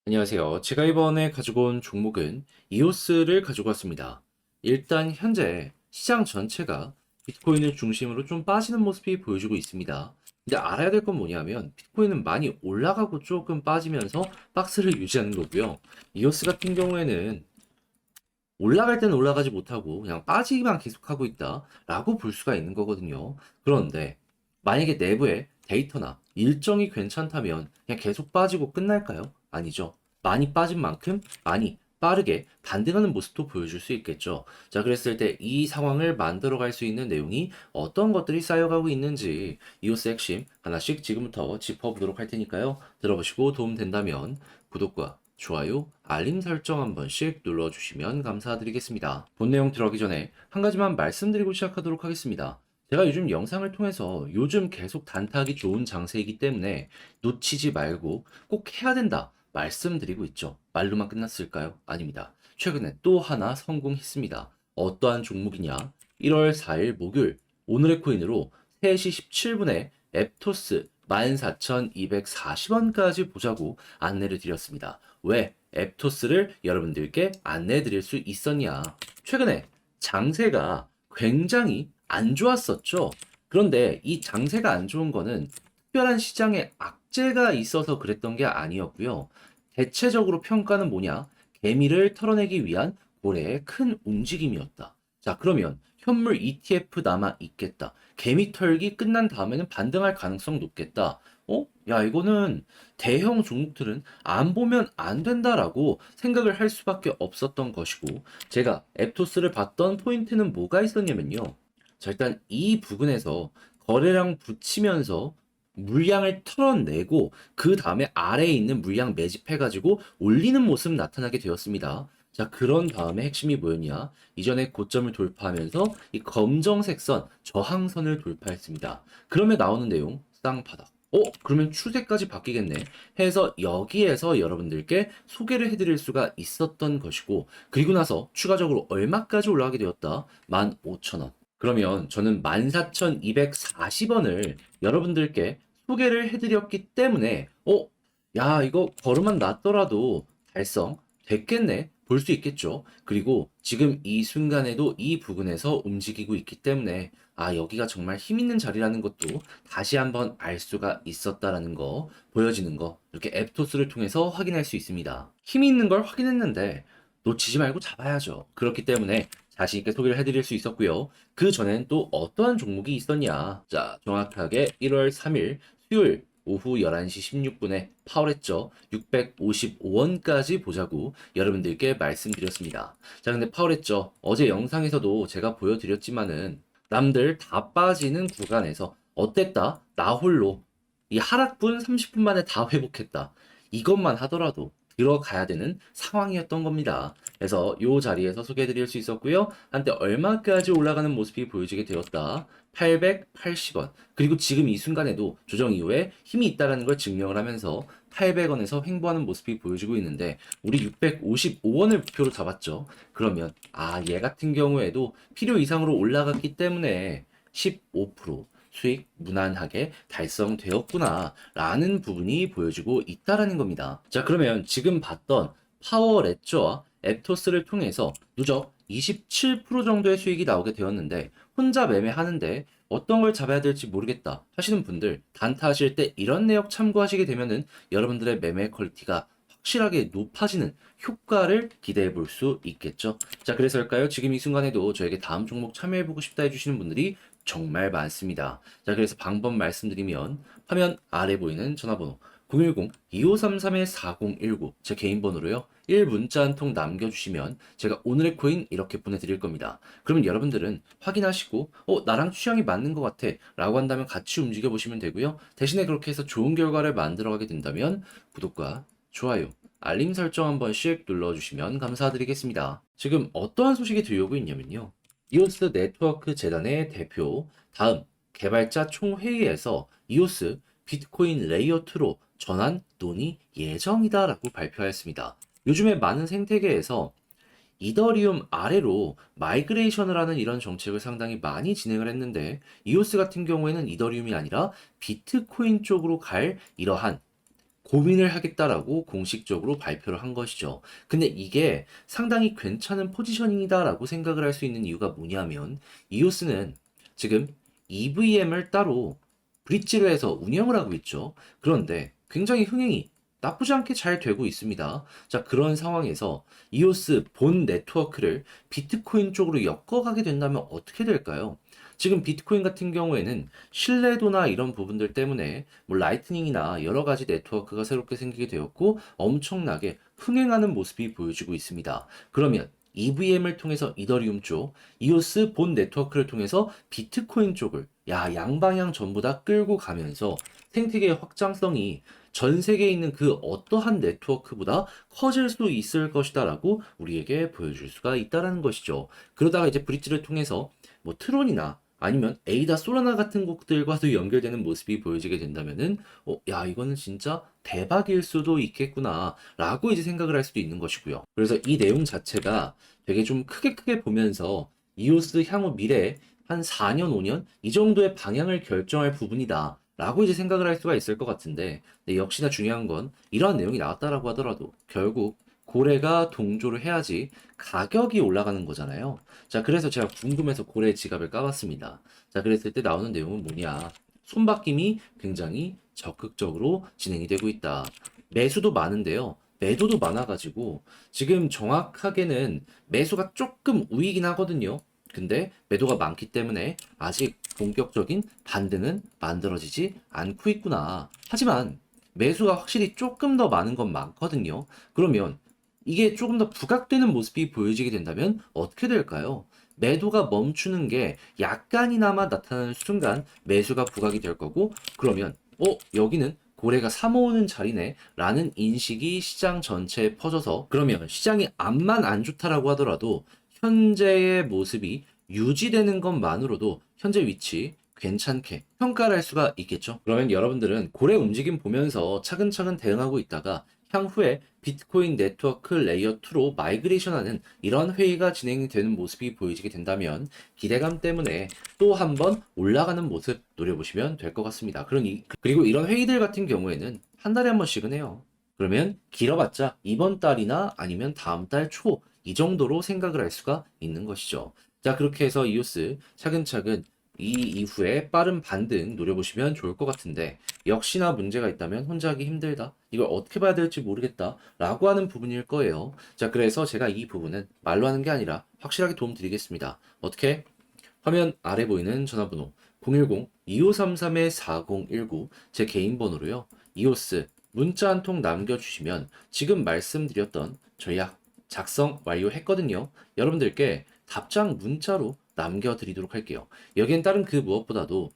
안녕하세요. 제가 이번에 가지고 온 종목은 이오스를 가지고 왔습니다. 일단 현재 시장 전체가 비트코인을 중심으로 좀 빠지는 모습이 보여주고 있습니다. 근데 알아야 될 건 뭐냐면 비트코인은 많이 올라가고 조금 빠지면서 박스를 유지하는 거고요. 이오스 같은 경우에는 올라갈 때는 올라가지 못하고 그냥 빠지기만 계속하고 있다라고 볼 수가 있는 거거든요. 그런데 만약에 내부에 데이터나 일정이 괜찮다면 그냥 계속 빠지고 끝날까요? 아니죠. 많이 빠진 만큼 많이 빠르게 반등하는 모습도 보여줄 수 있겠죠. 자, 그랬을 때 이 상황을 만들어갈 수 있는 내용이 어떤 것들이 쌓여가고 있는지 이오스 핵심 하나씩 지금부터 짚어보도록 할 테니까요. 들어보시고 도움 된다면 구독과 좋아요, 알림 설정 한 번씩 눌러주시면 감사드리겠습니다. 본 내용 들어가기 전에 한 가지만 말씀드리고 시작하도록 하겠습니다. 제가 요즘 영상을 통해서 요즘 계속 단타하기 좋은 장세이기 때문에 놓치지 말고 꼭 해야 된다 말씀드리고 있죠. 말로만 끝났을까요? 아닙니다. 최근에 또 하나 성공했습니다. 어떠한 종목이냐? 1월 4일 목요일 오늘의 코인으로 3시 17분에 앱토스 14,240원까지 보자고 안내를 드렸습니다. 왜 앱토스를 여러분들께 안내 드릴 수 있었냐? 최근에 장세가 굉장히 안 좋았었죠. 그런데 이 장세가 안 좋은 거는 특별한 시장에 악재가 있어서 그랬던 게 아니었고요. 대체적으로 평가는 뭐냐? 개미를 털어내기 위한 고래의 큰 움직임이었다. 자, 그러면 현물 ETF 남아 있겠다. 개미 털기 끝난 다음에는 반등할 가능성 높겠다. 야, 이거는 대형 종목들은 안 보면 안 된다라고 생각을 할 수밖에 없었던 것이고, 제가 앱토스를 봤던 포인트는 뭐가 있었냐면요. 자, 일단 이 부분에서 거래량 붙이면서 물량을 털어내고 그 다음에 아래에 있는 물량 매집해가지고 올리는 모습 나타나게 되었습니다. 자, 그런 다음에 핵심이 뭐였냐? 이전에 고점을 돌파하면서 이 검정색 선, 저항선을 돌파했습니다. 그러면 나오는 내용, 쌍바닥. 그러면 추세까지 바뀌겠네. 해서 여기에서 여러분들께 소개를 해드릴 수가 있었던 것이고, 그리고 나서 추가적으로 얼마까지 올라가게 되었다? 15,000원. 그러면 저는 14,240원을 여러분들께 소개를 해드렸기 때문에, 야, 이거 걸음만 놨더라도 달성 됐겠네. 볼 수 있겠죠. 그리고 지금 이 순간에도 이 부분에서 움직이고 있기 때문에, 여기가 정말 힘 있는 자리라는 것도 다시 한번 알 수가 있었다라는 거, 보여지는 거, 이렇게 앱토스를 통해서 확인할 수 있습니다. 힘이 있는 걸 확인했는데, 놓치지 말고 잡아야죠. 그렇기 때문에 자신 있게 소개를 해드릴 수 있었고요. 그 전엔 또 어떠한 종목이 있었냐? 자, 정확하게 1월 3일 수요일 오후 11시 16분에 파월했죠. 655원까지 보자고 여러분들께 말씀드렸습니다. 자, 근데 파월했죠. 어제 영상에서도 제가 보여드렸지만은 남들 다 빠지는 구간에서 어땠다? 나 홀로 이 하락분 30분 만에 다 회복했다. 이것만 하더라도 들어가야 되는 상황이었던 겁니다. 그래서 이 자리에서 소개해드릴 수 있었고요. 한때 얼마까지 올라가는 모습이 보여지게 되었다. 880원. 그리고 지금 이 순간에도 조정 이후에 힘이 있다는 걸 증명을 하면서 800원에서 횡보하는 모습이 보여지고 있는데 우리 655원을 목표로 잡았죠. 그러면 얘 같은 경우에도 필요 이상으로 올라갔기 때문에 15% 수익 무난하게 달성되었구나 라는 부분이 보여지고 있다라는 겁니다. 자, 그러면 지금 봤던 파워레저와 앱토스를 통해서 누적 27% 정도의 수익이 나오게 되었는데 혼자 매매하는데 어떤 걸 잡아야 될지 모르겠다 하시는 분들 단타 하실 때 이런 내역 참고하시게 되면은 여러분들의 매매 퀄리티가 확실하게 높아지는 효과를 기대해 볼 수 있겠죠. 자, 그래서일까요? 지금 이 순간에도 저에게 다음 종목 참여해보고 싶다 해주시는 분들이 정말 많습니다. 자, 그래서 방법 말씀드리면 화면 아래 보이는 전화번호 010-2533-4019 제 개인 번호로요. 1문자 한 통 남겨주시면 제가 오늘의 코인 이렇게 보내드릴 겁니다. 그러면 여러분들은 확인하시고 나랑 취향이 맞는 것 같아 라고 한다면 같이 움직여 보시면 되고요. 대신에 그렇게 해서 좋은 결과를 만들어가게 된다면 구독과 좋아요, 알림 설정 한 번씩 눌러주시면 감사드리겠습니다. 지금 어떠한 소식이 들려오고 있냐면요. 이오스 네트워크 재단의 대표 다음 개발자 총회의에서 이오스 비트코인 레이어 2로 전환 논의 예정이다라고 발표하였습니다. 요즘에 많은 생태계에서 이더리움 아래로 마이그레이션을 하는 이런 정책을 상당히 많이 진행을 했는데 이오스 같은 경우에는 이더리움이 아니라 비트코인 쪽으로 갈 이러한 고민을 하겠다라고 공식적으로 발표를 한 것이죠. 근데 이게 상당히 괜찮은 포지셔닝이다라고 생각을 할 수 있는 이유가 뭐냐면 이오스는 지금 EVM을 따로 브릿지로 해서 운영을 하고 있죠. 그런데 굉장히 흥행이 나쁘지 않게 잘 되고 있습니다. 자, 그런 상황에서 이오스 본 네트워크를 비트코인 쪽으로 엮어가게 된다면 어떻게 될까요? 지금 비트코인 같은 경우에는 신뢰도나 이런 부분들 때문에 뭐 라이트닝이나 여러 가지 네트워크가 새롭게 생기게 되었고 엄청나게 흥행하는 모습이 보여지고 있습니다. 그러면 EVM을 통해서 이더리움 쪽, 이오스 본 네트워크를 통해서 비트코인 쪽을 양방향 전부 다 끌고 가면서 생태계의 확장성이 전 세계에 있는 그 어떠한 네트워크보다 커질 수 있을 것이다라고 우리에게 보여줄 수가 있다라는 것이죠. 그러다가 이제 브릿지를 통해서 뭐 트론이나 아니면 에이다 솔라나 같은 곡들과도 연결되는 모습이 보여지게 된다면은 이거는 진짜 대박일 수도 있겠구나 라고 이제 생각을 할 수도 있는 것이고요. 그래서 이 내용 자체가 되게 좀 크게 보면서 이오스 향후 미래 한 4년, 5년 이 정도의 방향을 결정할 부분이다 라고 이제 생각을 할 수가 있을 것 같은데, 역시나 중요한 건 이러한 내용이 나왔다라고 하더라도 결국 고래가 동조를 해야지 가격이 올라가는 거잖아요. 자, 그래서 제가 궁금해서 고래 지갑을 까봤습니다. 자, 그랬을 때 나오는 내용은 뭐냐? 손바뀜이 굉장히 적극적으로 진행이 되고 있다. 매수도 많은데요. 매도도 많아가지고 지금 정확하게는 매수가 조금 우위긴 하거든요. 근데 매도가 많기 때문에 아직 본격적인 반등은 만들어지지 않고 있구나. 하지만 매수가 확실히 조금 더 많은 건 많거든요. 그러면 이게 조금 더 부각되는 모습이 보여지게 된다면 어떻게 될까요? 매도가 멈추는 게 약간이나마 나타나는 순간 매수가 부각이 될 거고, 그러면 여기는 고래가 사모으는 자리네 라는 인식이 시장 전체에 퍼져서, 그러면 시장이 암만 안 좋다라고 하더라도 현재의 모습이 유지되는 것만으로도 현재 위치 괜찮게 평가를 할 수가 있겠죠. 그러면 여러분들은 고래 움직임 보면서 차근차근 대응하고 있다가 향후에 비트코인 네트워크 레이어 2로 마이그레이션하는 이런 회의가 진행이 되는 모습이 보여지게 된다면 기대감 때문에 또 한 번 올라가는 모습 노려보시면 될 것 같습니다. 그리고 이런 회의들 같은 경우에는 한 달에 한 번씩은 해요. 그러면 길어봤자 이번 달이나 아니면 다음 달 초 이 정도로 생각을 할 수가 있는 것이죠. 자, 그렇게 해서 이오스 차근차근 이 이후에 빠른 반등 노려보시면 좋을 것 같은데, 역시나 문제가 있다면 혼자 하기 힘들다, 이걸 어떻게 봐야 될지 모르겠다 라고 하는 부분일 거예요. 자, 그래서 제가 이 부분은 말로 하는 게 아니라 확실하게 도움 드리겠습니다. 어떻게? 화면 아래 보이는 전화번호 010-2533-4019 제 개인 번호로요. 이오스 문자 한 통 남겨주시면 지금 말씀드렸던 전략 작성 완료했거든요. 여러분들께 답장 문자로 남겨드리도록 할게요. 여기엔 다른 그 무엇보다도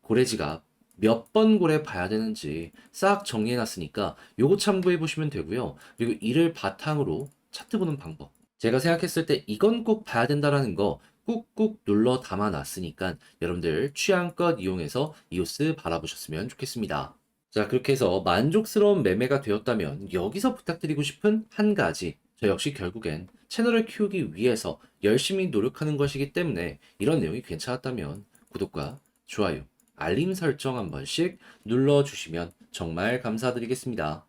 고래지갑 몇 번 고래 봐야 되는지 싹 정리해놨으니까 요거 참고해 보시면 되고요. 그리고 이를 바탕으로 차트 보는 방법. 제가 생각했을 때 이건 꼭 봐야 된다라는 거 꾹꾹 눌러 담아놨으니까 여러분들 취향껏 이용해서 이오스 바라보셨으면 좋겠습니다. 자, 그렇게 해서 만족스러운 매매가 되었다면 여기서 부탁드리고 싶은 한 가지. 저 역시 결국엔 채널을 키우기 위해서 열심히 노력하는 것이기 때문에 이런 내용이 괜찮았다면 구독과 좋아요, 알림 설정 한 번씩 눌러주시면 정말 감사드리겠습니다.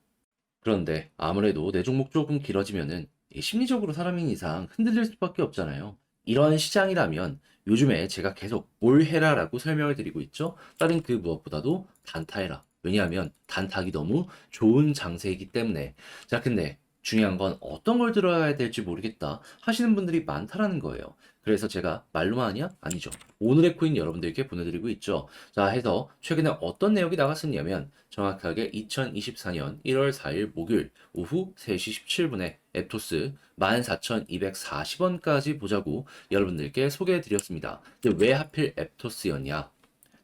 그런데 아무래도 내 종목 조금 길어지면은 심리적으로 사람인 이상 흔들릴 수밖에 없잖아요. 이런 시장이라면 요즘에 제가 계속 뭘 해라라고 설명을 드리고 있죠. 다른 그 무엇보다도 단타해라. 왜냐하면 단타하기 너무 좋은 장세이기 때문에. 자, 근데 중요한 건 어떤 걸 들어야 될지 모르겠다 하시는 분들이 많다라는 거예요. 그래서 제가 말로만 하냐? 아니죠. 오늘의 코인 여러분들께 보내드리고 있죠. 자, 해서 최근에 어떤 내용이 나갔었냐면 정확하게 2024년 1월 4일 목요일 오후 3시 17분에 앱토스 14,240원까지 보자고 여러분들께 소개해드렸습니다. 근데 왜 하필 앱토스였냐?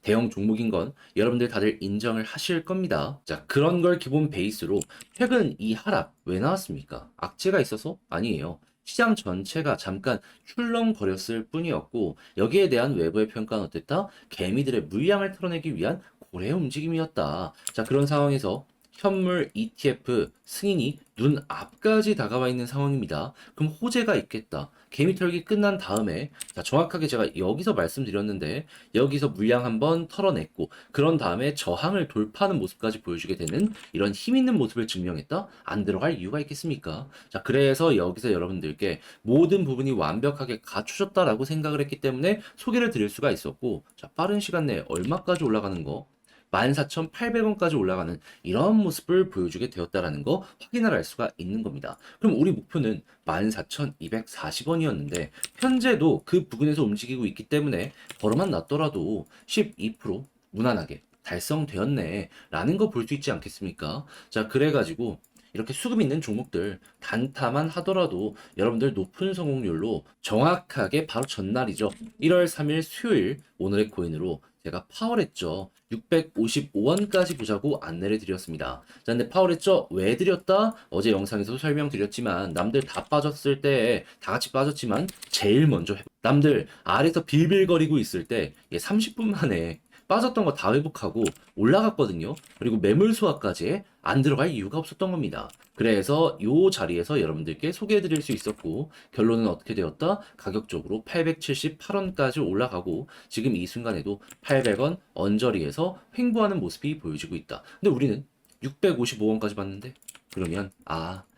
대형 종목인 건 여러분들 다들 인정을 하실 겁니다. 자, 그런 걸 기본 베이스로 최근 이 하락 왜 나왔습니까? 악재가 있어서? 아니에요. 시장 전체가 잠깐 출렁거렸을 뿐이었고 여기에 대한 외부의 평가는 어땠다? 개미들의 물량을 털어내기 위한 고래의 움직임이었다. 자, 그런 상황에서 현물 ETF 승인이 눈앞까지 다가와 있는 상황입니다. 그럼 호재가 있겠다. 개미 털기 끝난 다음에 자, 정확하게 제가 여기서 말씀드렸는데 여기서 물량 한번 털어냈고 그런 다음에 저항을 돌파하는 모습까지 보여주게 되는 이런 힘 있는 모습을 증명했다? 안 들어갈 이유가 있겠습니까? 자, 그래서 여기서 여러분들께 모든 부분이 완벽하게 갖추졌다라고 생각을 했기 때문에 소개를 드릴 수가 있었고 자, 빠른 시간 내에 얼마까지 올라가는 거 14,800원까지 올라가는 이런 모습을 보여주게 되었다라는 거 확인을 할 수가 있는 겁니다. 그럼 우리 목표는 14,240원이었는데 현재도 그 부근에서 움직이고 있기 때문에 걸어만 놨더라도 12% 무난하게 달성되었네 라는 거 볼 수 있지 않겠습니까? 자, 그래가지고 이렇게 수급 있는 종목들 단타만 하더라도 여러분들 높은 성공률로 정확하게 바로 전날이죠. 1월 3일 수요일 오늘의 코인으로 제가 파월했죠. 655원까지 보자고 안내를 드렸습니다. 자, 근데 파월했죠? 왜 드렸다? 어제 영상에서 설명드렸지만 남들 다 빠졌을 때 다 같이 빠졌지만 제일 먼저 남들 아래서 빌빌거리고 있을 때 30분 만에 빠졌던 거 다 회복하고 올라갔거든요. 그리고 매물 수화까지 안 들어갈 이유가 없었던 겁니다. 그래서 이 자리에서 여러분들께 소개해 드릴 수 있었고 결론은 어떻게 되었다? 가격적으로 878원까지 올라가고 지금 이 순간에도 800원 언저리에서 횡보하는 모습이 보여지고 있다. 근데 우리는 655원까지 봤는데 그러면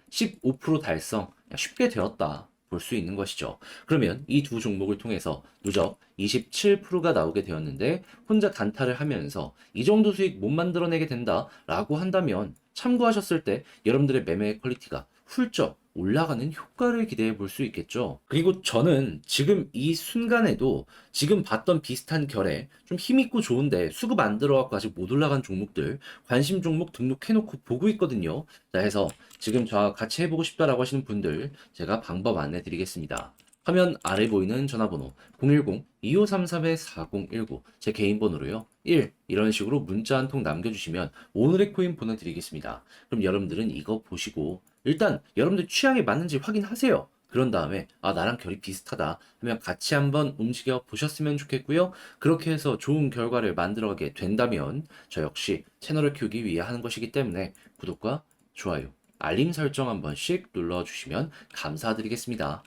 15% 달성 쉽게 되었다. 볼 수 있는 것이죠. 그러면 이 두 종목을 통해서 누적 27%가 나오게 되었는데 혼자 단타를 하면서 이 정도 수익 못 만들어내게 된다라고 한다면 참고하셨을 때 여러분들의 매매 퀄리티가 훌쩍 올라가는 효과를 기대해 볼 수 있겠죠. 그리고 저는 지금 이 순간에도 지금 봤던 비슷한 결에 좀 힘있고 좋은데 수급 안 들어가고 아직 못 올라간 종목들 관심 종목 등록해놓고 보고 있거든요. 자, 해서 지금 저와 같이 해보고 싶다라고 하시는 분들 제가 방법 안내 드리겠습니다. 화면 아래 보이는 전화번호 010-2533-4019 제 개인 번호로요. 1 이런 식으로 문자 한 통 남겨주시면 오늘의 코인 보내드리겠습니다. 그럼 여러분들은 이거 보시고 일단 여러분들 취향에 맞는지 확인하세요. 그런 다음에 나랑 결이 비슷하다 하면 같이 한번 움직여 보셨으면 좋겠고요. 그렇게 해서 좋은 결과를 만들어가게 된다면 저 역시 채널을 키우기 위해 하는 것이기 때문에 구독과 좋아요, 알림 설정 한 번씩 눌러주시면 감사드리겠습니다.